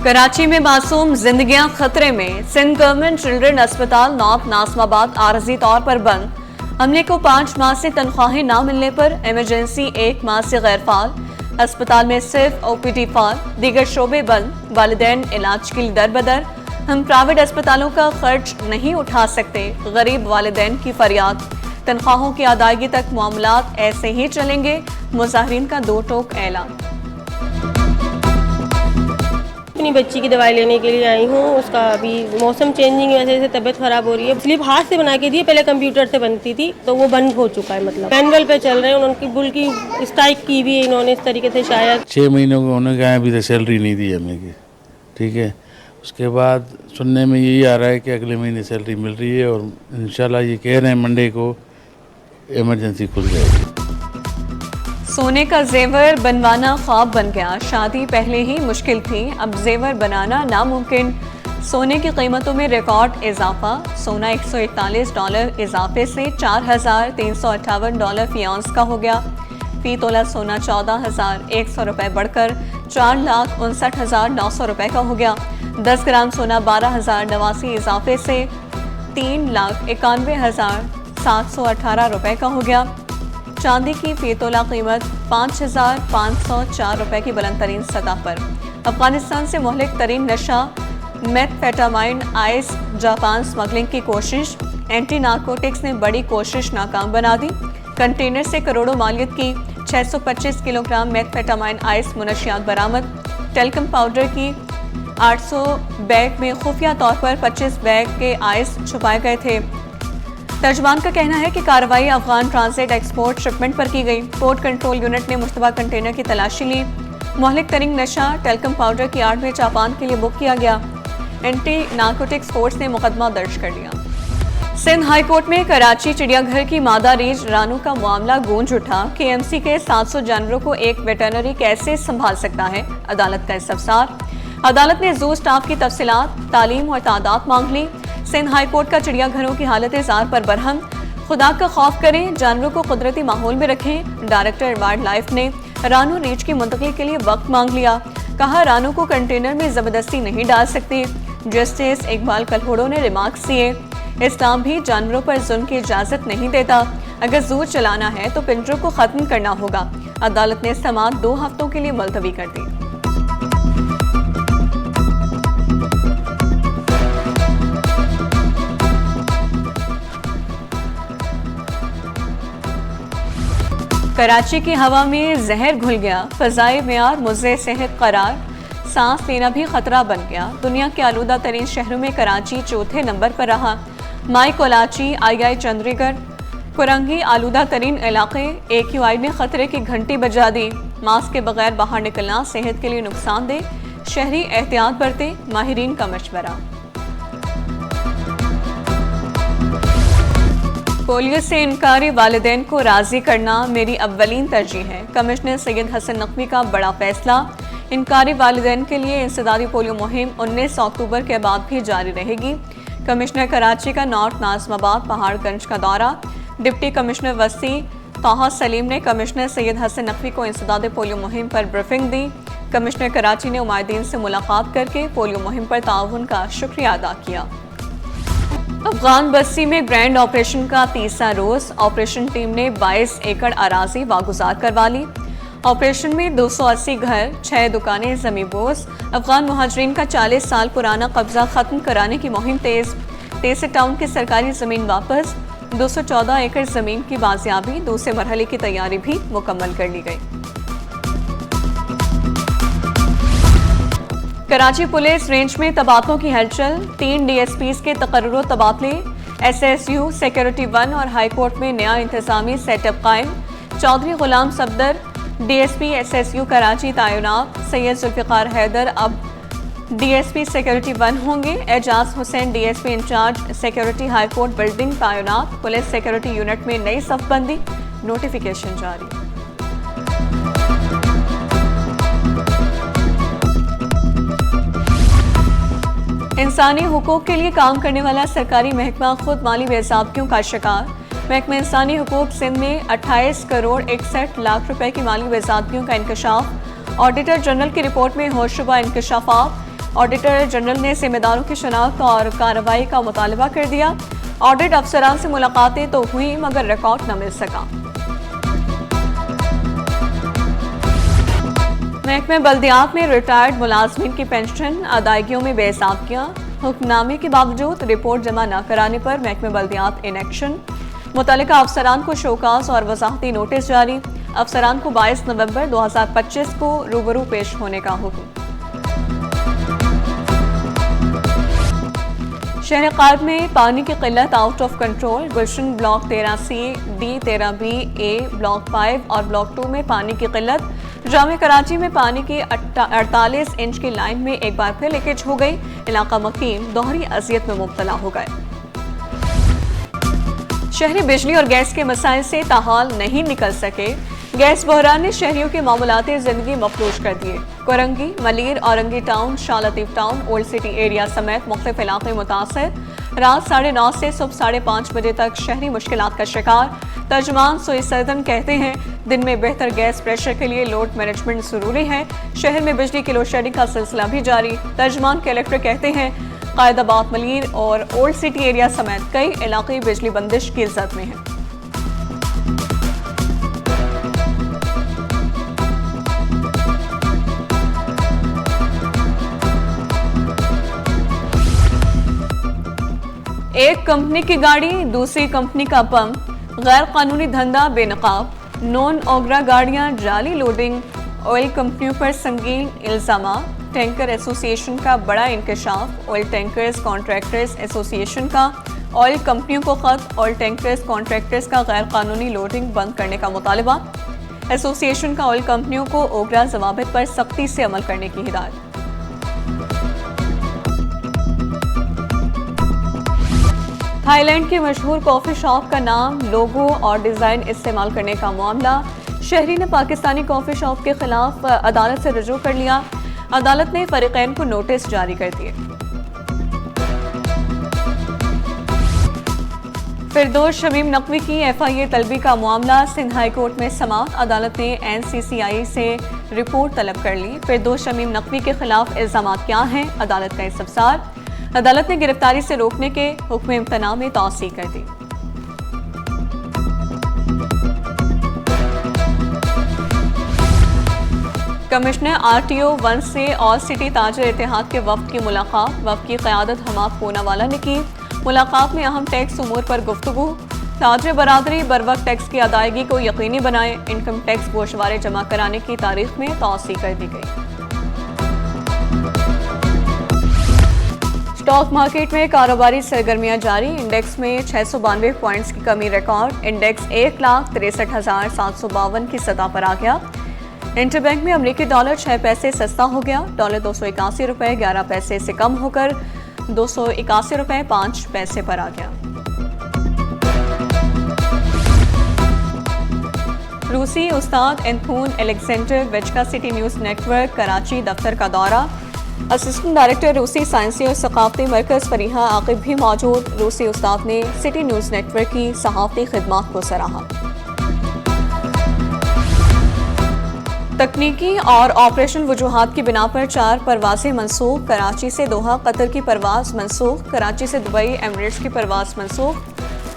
कराची में मासूम जिंदगियां खतरे में। सिंध गवर्नमेंट चिल्ड्रन अस्पताल नॉर्थ नासमाबाद आरजी तौर पर बंद। अमले को 5 माह से तनख्वाहें न मिलने पर इमरजेंसी 1 माह से गैर फाल। अस्पताल में सिर्फ ओपीडी फाल, दीगर शोबे बंद। वालिदैन इलाज के लिए दरबदर। हम प्राइवेट अस्पतालों का खर्च नहीं उठा सकते, गरीब वालिदैन की फरियाद। तनख्वाहों की अदायगी तक मामलात ऐसे ही चलेंगे, मुजाहिरीन का दो टोक ऐलान। अपनी बच्ची की दवाई लेने के लिए आई हूँ। उसका अभी मौसम चेंजिंग की वजह से तबीयत खराब हो रही है। स्लिप हाथ से बना के दी, पहले कंप्यूटर से बनती थी तो वो बंद हो चुका है, मतलब मैनुअल पे चल रहे हैं। उनकी बुल की स्ट्राइक की भी इन्होंने इस तरीके से, शायद 6 महीनों को उन्होंने कहा अभी तक सैलरी नहीं दी हमें की, ठीक है। उसके बाद सुनने में यही आ रहा है कि अगले महीने सैलरी मिल रही है और इंशाल्लाह ये कह रहे हैं मंडे को इमरजेंसी खुल जाएगी। सोने का जेवर बनवाना ख्वाब बन गया। शादी पहले ही मुश्किल थी, अब जेवर बनाना नामुमकिन। सोने की कीमतों में रिकॉर्ड इजाफा। सोना $141 इजाफे से $4,358 फी औंस का हो गया। फी तोला सोना $14,100 बढ़कर $4,59,900 का हो गया। 10 ग्राम सोना $12,089 इजाफे से $3,91,718 का हो गया। चांदी की फी तोला कीमत $5,504 की बुलंद तरीन सतह पर। अफगानिस्तान से मुहलिक तरीन नशा मेथपेटामाइन आइस जापान स्मगलिंग की कोशिश। एंटी नार्कोटिक्स ने बड़ी कोशिश नाकाम बना दी। कंटेनर से करोड़ों मालियत की 625 किलोग्राम मेथपेटामाइन आइस मुनशियात बरामद। टेल्कम पाउडर की 800 बैग में खुफिया तौर पर 25 बैग के आइस छुपाए गए थे। तर्जमान का कहना है कि कार्रवाई अफगान ट्रांजिट एक्सपोर्ट शिपमेंट पर की गई। पोर्ट कंट्रोल यूनिट ने मुश्तबा कंटेनर की तलाशी ली। मुहलिक तरीन नशा टेल्कम पाउडर की आड़ में जापान के लिए बुक किया गया। एंटी नार्कोटिक्स फोर्स ने मुकदमा दर्ज कर लिया। सिंध हाई कोर्ट में कराची चिड़ियाघर की मादा रीछ रानू का मामला गूंज उठा। KMC के 700 जानवरों को एक वेटरनरी कैसे संभाल सकता है, अदालत का इस्तफसार। अदालत ने जू स्टाफ की तफसीलात, तालीम और तादाद मांग ली। सिंध हाई कोर्ट का चिड़ियाघरों की हालत जार पर बरहम। खुदा का खौफ करें, जानवरों को कुदरती माहौल में रखें। डायरेक्टर वाइल्ड लाइफ ने रानू रीछ की मुंतकिली के लिए वक्त मांग लिया। कहा रानू को कंटेनर में जबरदस्ती नहीं डाल सकते। जस्टिस इकबाल कलहोड़ो ने रिमार्क्स दिए। इस्लाम भी जानवरों पर जुल्म की इजाजत नहीं देता। अगर जू चलाना है तो पिंजरों को खत्म करना होगा। अदालत ने समाअत 2 हफ्तों के लिए मुलतवी कर दी। कराची की हवा में जहर घुल गया। फ़ज़ाई मेयार मुज़्ज़े सेहत करार। सांस लेना भी खतरा बन गया। दुनिया के आलूदा तरीन शहरों में कराची चौथे नंबर पर रहा। माई कोलाची, II चंडीगढ़, कुरंगी आलूदा तरीन इलाके। AQI ने खतरे की घंटी बजा दी। मास्क के बगैर बाहर निकलना सेहत के लिए नुकसानदेह, शहरी एहतियात बरते, माहिरीन का मशवरा। पोलियो से इनकारी वालिदैन को राजी करना मेरी अव्वलीन तरजीह है। कमिश्नर सैयद हसन नकवी का बड़ा फैसला। इनकारी वालिदैन के लिए इंसदादी पोलियो मुहिम 19 अक्टूबर के बाद भी जारी रहेगी। कमिश्नर कराची का नॉर्थ नाज़माबाद पहाड़गंज का दौरा। डिप्टी कमिश्नर वसी ताहा सलीम ने कमिश्नर सैयद हसन नकवी को इंसदादी पोलियो मुहिम पर ब्रीफिंग दी। कमिश्नर कराची ने उमायदीन से मुलाकात करके पोलियो मुहिम पर ताउन का शुक्रिया अदा किया। अफगान बस्ती में ग्रैंड ऑपरेशन का तीसरा रोज। ऑपरेशन टीम ने 22 एकड़ अराजी वागुजार करवा ली। ऑपरेशन में 280 घर, 6 दुकानें जमींबोस। अफगान मुहाजिरीन का 40 साल पुराना कब्जा खत्म कराने की मुहिम तेज। टेसर टाउन की सरकारी जमीन वापस। 214 एकड़ जमीन की बाजियाबी। दूसरे मरहले की तैयारी भी मुकम्मल कर ली गई। कराची पुलिस रेंज में तबादलों की हलचल। 3 DSPs के तकर्रुर तबादले। SSU सिक्योरिटी 1 और हाई कोर्ट में नया इंतजामी सेटअप कायम। चौधरी गुलाम सफदर DSP SSU कराची तैनात। सैयद जुल्फिकार हैदर अब DSP सिक्योरिटी 1 होंगे। Ejaz Hussain DSP incharge security high court building तैनात। पुलिस सिक्योरिटी यूनिट में नई सफबंदी, नोटिफिकेशन जारी। इंसानी हुकूक के लिए काम करने वाला सरकारी महकमा खुद माली बेज़ाब्तियों का शिकार। महकमा इंसानी हुकूक सिंध में 28 करोड़ 61 लाख रुपए की माली बेज़ाब्तियों का इंकशाफ। ऑडिटर जनरल की रिपोर्ट में होशरुबा इंकशाफात। ऑडिटर जनरल ने जिम्मेदारों की शनाख्त और कार्रवाई का मुतालबा कर दिया। ऑडिट अफसरान से मुलाकातें तो हुई मगर रिकॉर्ड न मिल सका। महकमे बल्दियात में रिटायर्ड मुलाजमीन की पेंशन अदायगियों में बेसाबकियां, हुक्मनामे के बावजूद रिपोर्ट जमा न कराने पर महकमे बल्दियात इन एक्शन। मुतल्लिका अफसरान को शोकास और वजाहती नोटिस जारी। अफसरान को 22 नवंबर 2025 को रूबरू पेश होने का हुक्म। शहर क़ायद में पानी की किल्लत out of control. Gulshan block 13C, D, 13B, A, block 5 और ब्लॉक 2 में पानी की किल्लत। जामे कराची में पानी की 48 इंच की लाइन में एक बार फिर लीकेज हो गई। इलाका मकीम दोहरी अजियत में मुब्तला हो गए। शहरी बिजली और गैस के मसाइल से ताहाल नहीं निकल सके। गैस बहरान ने शहरियों की मामूलाती जिंदगी मफलूज कर दिए। Korangi, Malir, Orangi town, Shah Latif town, old city area समेत मुख्तलिफ इलाके मुतासर। रात 9:30 से सुबह 5:30 बजे तक शहरी मुश्किलात का शिकार। तर्जुमान सोई सरदन कहते हैं दिन में बेहतर गैस प्रेशर के लिए लोड मैनेजमेंट जरूरी है। शहर में बिजली की लोड शेडिंग का सिलसिला भी जारी। तर्जुमान कलेक्टर कहते हैं कायदाबाद, मलीर और ओल्ड सिटी एरिया समेत कई इलाके बिजली बंदिश की जद में हैं। एक कंपनी की गाड़ी दूसरी कंपनी का पंप, गैर कानूनी धंधा बेनकाब, नॉन ओगरा गाड़ियां, जाली लोडिंग, ऑयल कंपनियों पर संगीन इल्जामात। टैंकर एसोसिएशन का बड़ा इंकशाफ। ऑयल टैंकर्स कॉन्ट्रैक्टर्स एसोसिएशन का ऑयल कंपनियों को खत। ऑयल टैंकर्स कॉन्ट्रैक्टर्स का गैर कानूनी लोडिंग बंद करने का मुतालबा। एसोसिएशन का ऑयल कंपनियों को ओगरा जवाबित पर सख्ती से अमल करने की हिदायत। थाईलैंड की मशहूर कॉफी शॉप का नाम, लोगो और डिजाइन इस्तेमाल करने का मामला। शहरी ने पाकिस्तानी कॉफी शॉप के खिलाफ अदालत से रुजू कर लिया। अदालत ने फरीकैन को नोटिस जारी कर दिए। फिरदौस शमीम नकवी की FIA तलबी का मामला। सिंध हाई कोर्ट में समाअत। अदालत ने NCCI से रिपोर्ट तलब कर ली। फिरदौस शमीम नकवी के खिलाफ इल्जामात क्या हैं, अदालत का इस्तफसार। अदालत ने गिरफ्तारी से रोकने के हुक्म इम्तना में तौसीह कर दी। कमिश्नर RTO 1 से ऑल सिटी ताजर इत्तेहाद के वफ्द की मुलाकात। वफ्द की क़यादत हमाद पूनावाला ने की। मुलाकात में अहम टैक्स उमूर पर गुफ्तगू। ताजर बरादरी बरवक्त टैक्स की अदायगी को यकीनी बनाए। इनकम टैक्स गोशवारे जमा कराने की तारीख में तौसीह कर दी गई। स्टॉक मार्केट में कारोबारी सरगर्मियां जारी। इंडेक्स में 692 पॉइंट्स की कमी रिकॉर्ड। इंडेक्स 1,63,752 की सतह पर आ गया। इंटरबैंक में अमेरिकी डॉलर 6 पैसे सस्ता हो गया। डॉलर 281 रुपये 11 पैसे से कम होकर 281 रुपये 5 पैसे पर आ गया। रूसी उस्ताद Anthon Alexander Vechka City News Network Karachi दफ्तर का दौरा। असिस्टेंट डायरेक्टर रूसी साइंसी और सकाफती मरकज़ फरीहा आकिब भी मौजूद। रूसी उस्ताद ने सिटी न्यूज़ नेटवर्क की सहाफ़ती खिदमात को सराहा। तकनीकी और ऑपरेशनल वजूहात की बिना पर 4 परवाजें मनसूख। कराची से दोहा कतर की परवाज़ मनसूख। कराची से दुबई एमिरेट्स की परवाज़ मनसूख।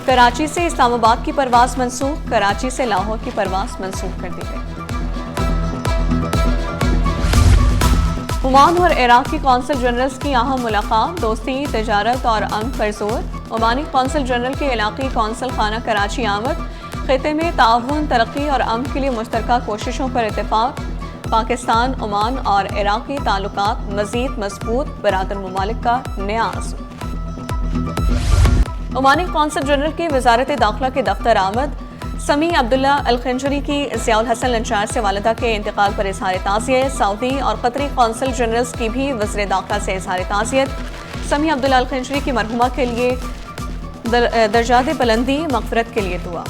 कराची से इस्लामाबाद की परवाज़ मनसूख। कराची से लाहौर की परवाज़ मनसूख कर दी गई। ओमान और इराक की कौंसल जनरल्स की अहम मुलाकात। दोस्ती, तजारत और अमन पर जोर। ओमानी कौंसल जनरल के इलाक़ी कौंसल खाना कराची आमद। खिते में ताउन, तरक्की और अमन के लिए मुश्तरका कोशिशों पर इत्तेफाक। पाकिस्तान, ओमान और इराक के ताल्लुकात मज़ीद मजबूत। बरादर ममालिक का नया आज़म। ओमानी कौंसल जनरल की वजारत दाखिला के दफ्तर आमद। समी अब्दुल्ला अल-खंजरी की ज़ियाउल हसन लंचार से वालिदा के इंतकाल पर इज़हार ताज़ियत। सऊदी और कतरी कौंसल जनरल्स की भी वज़ीर दाखिला से इज़हार ताज़ियत। समी अब्दुल्ला अल-खंजरी की मरहुमा के लिए दर्जात बुलंदी मग़फ़िरत के लिए दुआ।